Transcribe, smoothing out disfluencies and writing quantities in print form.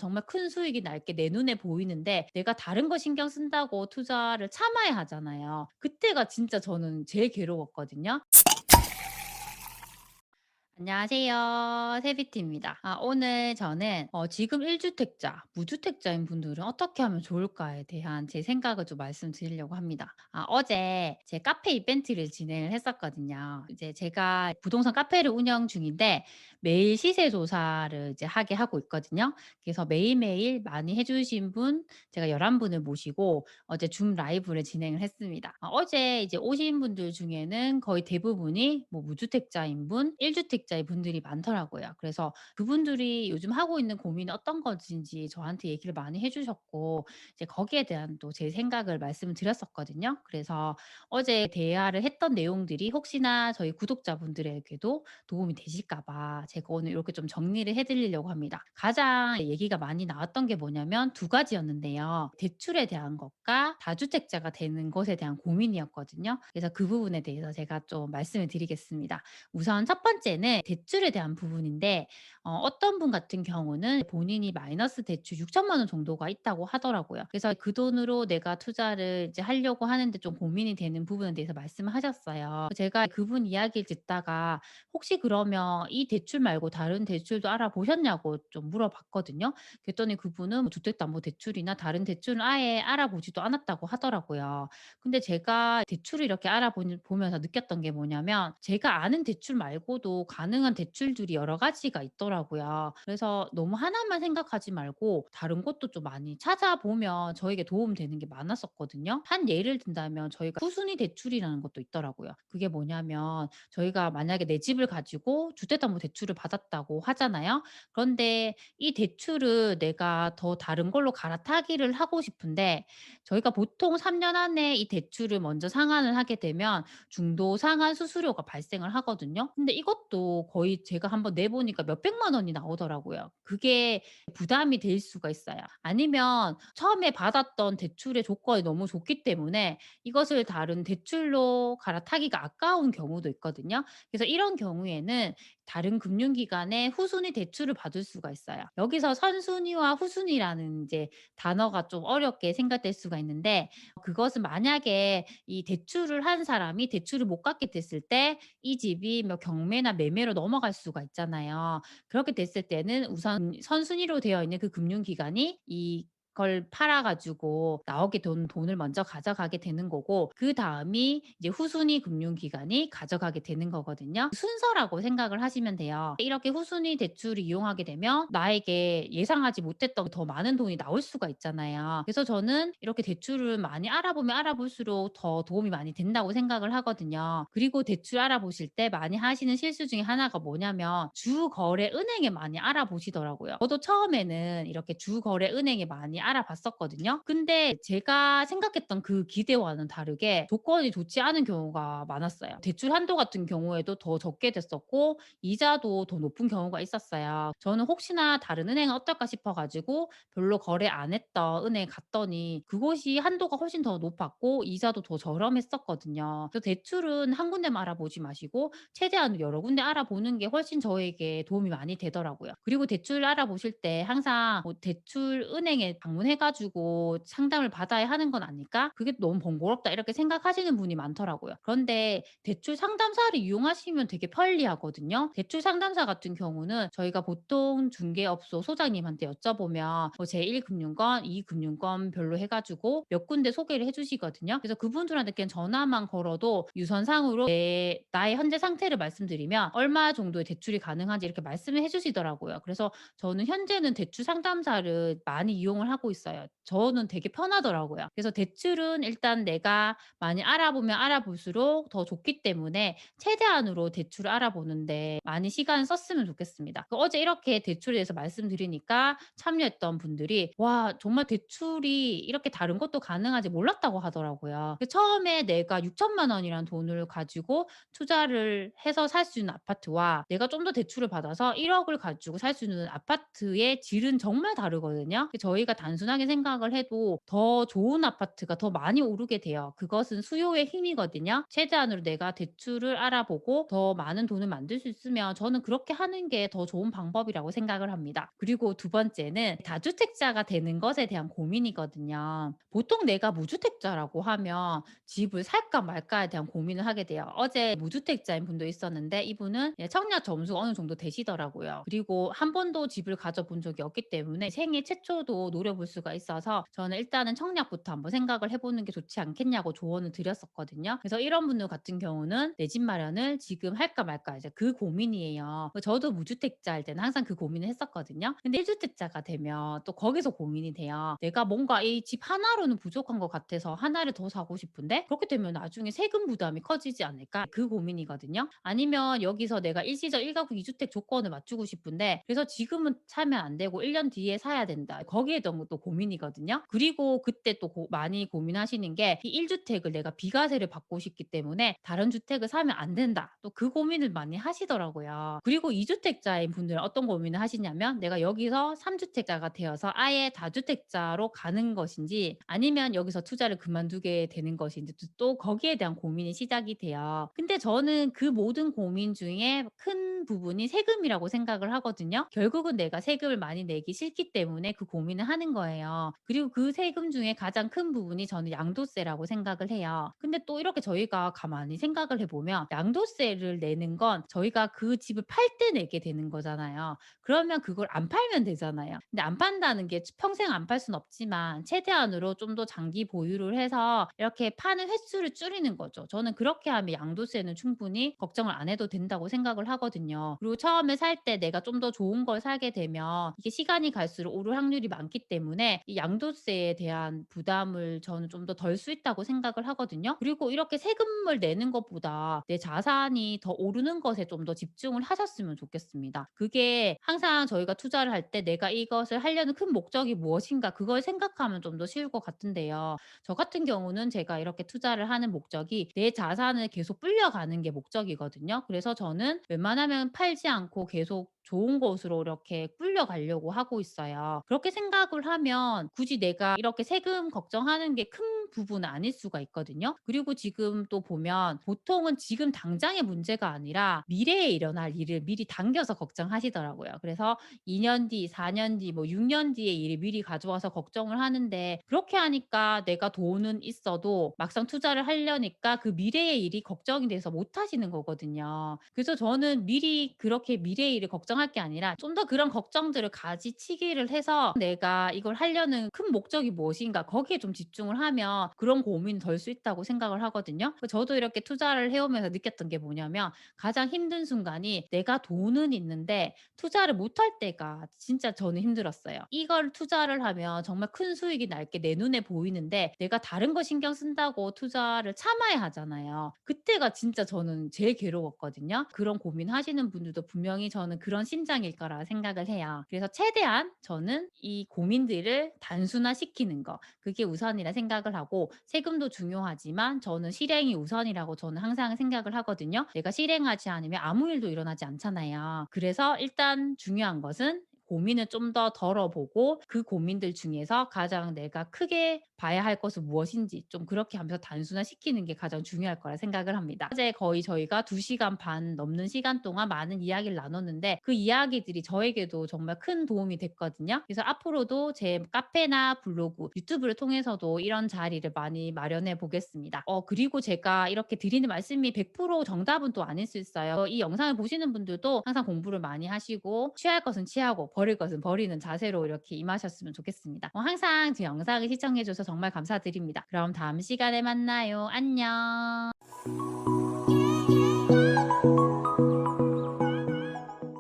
정말 큰 수익이 날 게 내 눈에 보이는데 내가 다른 거 신경 쓴다고 투자를 참아야 하잖아요. 그때가 진짜 저는 제일 괴로웠거든요. 안녕하세요. 세비티입니다. 오늘 저는 지금 1주택자, 무주택자인 분들은 어떻게 하면 좋을까에 대한 제 생각을 좀 말씀드리려고 합니다. 어제 제 카페 이벤트를 진행을 했었거든요. 이제 제가 부동산 카페를 운영 중인데 매일 시세 조사를 이제 하게 하고 있거든요. 그래서 매일매일 많이 해주신 분, 제가 11분을 모시고 어제 줌 라이브를 진행을 했습니다. 어제 이제 오신 분들 중에는 거의 대부분이 뭐 무주택자인 분, 1주택자인 분들이 많더라고요. 그래서 그분들이 요즘 하고 있는 고민이 어떤 것인지 저한테 얘기를 많이 해 주셨고 이제 거기에 대한 또 제 생각을 말씀을 드렸었거든요. 그래서 어제 대화를 했던 내용들이 혹시나 저희 구독자분들에게도 도움이 되실까 봐 제가 오늘 이렇게 좀 정리를 해 드리려고 합니다. 가장 얘기가 많이 나왔던 게 뭐냐면 두 가지였는데요. 대출에 대한 것과 다주택자가 되는 것에 대한 고민이었거든요. 그래서 그 부분에 대해서 제가 좀 말씀을 드리겠습니다. 우선 첫 번째는 대출에 대한 부분인데 어떤 분 같은 경우는 본인이 마이너스 대출 6천만 원 정도가 있다고 하더라고요. 그래서 그 돈으로 내가 투자를 이제 하려고 하는데 좀 고민이 되는 부분에 대해서 말씀을 하셨어요. 제가 그분 이야기를 듣다가 혹시 그러면 이 대출 말고 다른 대출도 알아보셨냐고 좀 물어봤거든요. 그랬더니 그분은 뭐 주택담보대출이나 다른 대출은 아예 알아보지도 않았다고 하더라고요. 근데 제가 대출을 이렇게 보면서 느꼈던 게 뭐냐면 제가 아는 대출 말고도 가능한 대출들이 여러 가지가 있더라고요. 그래서 너무 하나만 생각하지 말고 다른 것도 좀 많이 찾아보면 저에게 도움되는 게 많았었거든요. 한 예를 든다면 저희가 후순위 대출이라는 것도 있더라고요. 그게 뭐냐면 저희가 만약에 내 집을 가지고 주택담보대출을 받았다고 하잖아요. 그런데 이 대출을 내가 더 다른 걸로 갈아타기를 하고 싶은데 저희가 보통 3년 안에 이 대출을 먼저 상환을 하게 되면 중도 상환 수수료가 발생을 하거든요. 근데 이것도 거의 제가 한번 내 보니까 몇백만 원이 나오더라고요. 그게 부담이 될 수가 있어요. 아니면 처음에 받았던 대출의 조건이 너무 좋기 때문에 이것을 다른 대출로 갈아타기가 아까운 경우도 있거든요. 그래서 이런 경우에는 다른 금융기관에 후순위 대출을 받을 수가 있어요. 여기서 선순위와 후순위라는 이제 단어가 좀 어렵게 생각될 수가 있는데 그것은 만약에 이 대출을 한 사람이 대출을 못 갚게 됐을 때 이 집이 뭐 경매나 매매로 넘어갈 수가 있잖아요. 그렇게 됐을 때는 우선 선순위로 되어 있는 그 금융기관이 이걸 팔아 가지고 나오게 돈 돈을 먼저 가져가게 되는 거고 그다음이 이제 후순위 금융기관이 가져가게 되는 거거든요. 순서라고 생각을 하시면 돼요. 이렇게 후순위 대출을 이용하게 되면 나에게 예상하지 못했던 더 많은 돈이 나올 수가 있잖아요. 그래서 저는 이렇게 대출을 많이 알아보면 알아볼수록 더 도움이 많이 된다고 생각을 하거든요. 그리고 대출 알아보실 때 많이 하시는 실수 중에 하나가 뭐냐면 주거래 은행에 많이 알아보시더라고요. 저도 처음에는 이렇게 주거래 은행에 많이 알아봤었거든요. 근데 제가 생각했던 그 기대와는 다르게 조건이 좋지 않은 경우가 많았어요. 대출 한도 같은 경우에도 더 적게 됐었고 이자도 더 높은 경우가 있었어요. 저는 혹시나 다른 은행은 어떨까 싶어 가지고 별로 거래 안 했던 은행에 갔더니 그곳이 한도가 훨씬 더 높았고 이자도 더 저렴했었거든요. 그래서 대출은 한 군데만 알아보지 마시고 최대한 여러 군데 알아보는 게 훨씬 저에게 도움이 많이 되더라고요. 그리고 대출 알아보실 때 항상 뭐 "대출 은행에 방문해 가지고 상담을 받아야 하는 건 아닐까? 그게 너무 번거롭다." 이렇게 생각하시는 분이 많더라고요. 그런데 대출 상담사를 이용하시면 되게 편리하거든요. 대출 상담사 같은 경우는 저희가 보통 중개업소 소장님한테 여쭤보면 뭐 제1 금융권, 2 금융권별로 해 가지고 몇 군데 소개를 해 주시거든요. 그래서 그분들한테 그냥 전화만 걸어도 유선상으로 나의 현재 상태를 말씀드리면 얼마 정도의 대출이 가능한지 이렇게 말씀을 해 주시더라고요. 그래서 저는 현재는 대출 상담사를 많이 이용을 하고 있어요. 저는 되게 편하더라고요. 그래서 대출은 일단 내가 많이 알아보면 알아볼수록 더 좋기 때문에 최대한으로 대출을 알아보는데 많이 시간을 썼으면 좋겠습니다. 어제 이렇게 대출에 대해서 말씀드리니까 참여했던 분들이 "와 정말 대출이 이렇게 다른 것도 가능한지 몰랐다."고 하더라고요. 처음에 내가 6천만 원이라는 돈을 가지고 투자를 해서 살 수 있는 아파트와 내가 좀 더 대출을 받아서 1억을 가지고 살 수 있는 아파트의 질은 정말 다르거든요. 저희가 단순하게 생각을 해도 더 좋은 아파트가 더 많이 오르게 돼요. 그것은 수요의 힘이거든요. 최대한으로 내가 대출을 알아보고 더 많은 돈을 만들 수 있으면 저는 그렇게 하는 게 더 좋은 방법이라고 생각을 합니다. 그리고 두 번째는 다주택자가 되는 것에 대한 고민이거든요. 보통 내가 무주택자라고 하면 집을 살까 말까에 대한 고민을 하게 돼요. 어제 무주택자인 분도 있었는데 이분은 청약 점수가 어느 정도 되시더라고요. 그리고 한 번도 집을 가져본 적이 없기 때문에 생애 최초도 노려볼 수가 있어서 저는 일단은 청약부터 한번 생각을 해보는 게 좋지 않겠냐고 조언을 드렸었거든요. 그래서 이런 분들 같은 경우는 내 집 마련을 지금 할까 말까 이제 그 고민이에요. 저도 무주택자일 때는 항상 그 고민을 했었거든요. 근데 1주택자가 되면 또 거기서 고민이 돼요. 내가 뭔가 이 집 하나로는 부족한 것 같아서 하나를 더 사고 싶은데 그렇게 되면 나중에 세금 부담이 커지지 않을까? 그 고민이거든요. 아니면 여기서 내가 일시적 1가구 2주택 조건을 맞추고 싶은데 그래서 지금은 사면 안 되고 1년 뒤에 사야 된다. 거기에 너무 또 고민이거든요. 그리고 그때 또 많이 고민하시는 게 이 1주택을 내가 비과세를 받고 싶기 때문에 다른 주택을 사면 안 된다. 또 그 고민을 많이 하시더라고요. 그리고 2주택자인 분들은 어떤 고민을 하시냐면 내가 여기서 3주택자가 되어서 아예 다주택자로 가는 것인지 아니면 여기서 투자를 그만두게 되는 것인지 또 거기에 대한 고민이 시작이 돼요. 근데 저는 그 모든 고민 중에 큰 부분이 세금이라고 생각을 하거든요. 결국은 내가 세금을 많이 내기 싫기 때문에 그 고민을 하는 거예요. 그리고 그 세금 중에 가장 큰 부분이 저는 양도세라고 생각을 해요. 근데 또 이렇게 저희가 가만히 생각을 해보면 양도세를 내는 건 저희가 그 집을 팔 때 내게 되는 거잖아요. 그러면 그걸 안 팔면 되잖아요. 근데 안 판다는 게 평생 안 팔 수는 없지만 최대한으로 좀 더 장기 보유를 해서 이렇게 파는 횟수를 줄이는 거죠. 저는 그렇게 하면 양도세는 충분히 걱정을 안 해도 된다고 생각을 하거든요. 그리고 처음에 살 때 내가 좀 더 좋은 걸 사게 되면 이게 시간이 갈수록 오를 확률이 많기 때문에 이 양도세에 대한 부담을 저는 좀 더 덜 수 있다고 생각을 하거든요. 그리고 이렇게 세금을 내는 것보다 내 자산이 더 오르는 것에 좀 더 집중을 하셨으면 좋겠습니다. 그게 항상 저희가 투자를 할 때 '내가 이것을 하려는 큰 목적이 무엇인가.' 그걸 생각하면 좀 더 쉬울 것 같은데요. 저 같은 경우는 제가 이렇게 투자를 하는 목적이 내 자산을 계속 불려가는 게 목적이거든요. 그래서 저는 웬만하면 팔지 않고 계속 좋은 곳으로 이렇게 불려가려고 하고 있어요. 그렇게 생각을 하면 굳이 내가 이렇게 세금 걱정하는 게 큰 부분은 아닐 수가 있거든요. 그리고 지금 또 보면 보통은 지금 당장의 문제가 아니라 미래에 일어날 일을 미리 당겨서 걱정하시더라고요. 그래서 2년 뒤, 4년 뒤, 뭐 6년 뒤의 일이 미리 가져와서 걱정을 하는데 그렇게 하니까 내가 돈은 있어도 막상 투자를 하려니까 그 미래의 일이 걱정이 돼서 못 하시는 거거든요. 그래서 저는 미리 그렇게 미래의 일을 걱정할 게 아니라 좀 더 그런 걱정들을 가지치기를 해서 내가 이걸 하려는 큰 목적이 무엇인가 거기에 좀 집중을 하면 그런 고민이 덜 수 있다고 생각을 하거든요. 저도 이렇게 투자를 해 오면서 느꼈던 게 뭐냐면 가장 힘든 순간이 내가 돈은 있는데 투자를 못 할 때가 진짜 저는 힘들었어요. 이걸 투자를 하면 정말 큰 수익이 날 게 내 눈에 보이는데 내가 다른 거 신경 쓴다고 투자를 참아야 하잖아요. 그때가 진짜 저는 제일 괴로웠거든요. 그런 고민하시는 분들도 분명히 저는 그런 심정일 거라 생각을 해요. 그래서 최대한 저는 이 고민들을 단순화시키는 거 그게 우선이라 생각을 하고 세금도 중요하지만 저는 실행이 우선이라고 저는 항상 생각을 하거든요. 내가 실행하지 않으면 아무 일도 일어나지 않잖아요. 그래서 일단 중요한 것은 고민을 좀 더 덜어보고 그 고민들 중에서 가장 내가 크게 봐야 할 것은 무엇인지 좀 그렇게 하면서 단순화시키는 게 가장 중요할 거라 생각을 합니다. 어제 거의 저희가 2시간 반 넘는 시간 동안 많은 이야기를 나눴는데 그 이야기들이 저에게도 정말 큰 도움이 됐거든요. 그래서 앞으로도 제 카페나 블로그, 유튜브를 통해서도 이런 자리를 많이 마련해 보겠습니다. 그리고 제가 이렇게 드리는 말씀이 100% 정답은 또 아닐 수 있어요. 이 영상을 보시는 분들도 항상 공부를 많이 하시고 취할 것은 취하고 버릴 것은 버리는 자세로 이렇게 임하셨으면 좋겠습니다. 항상 제 영상을 시청해 줘서 정말 감사드립니다. 그럼 다음 시간에 만나요. 안녕.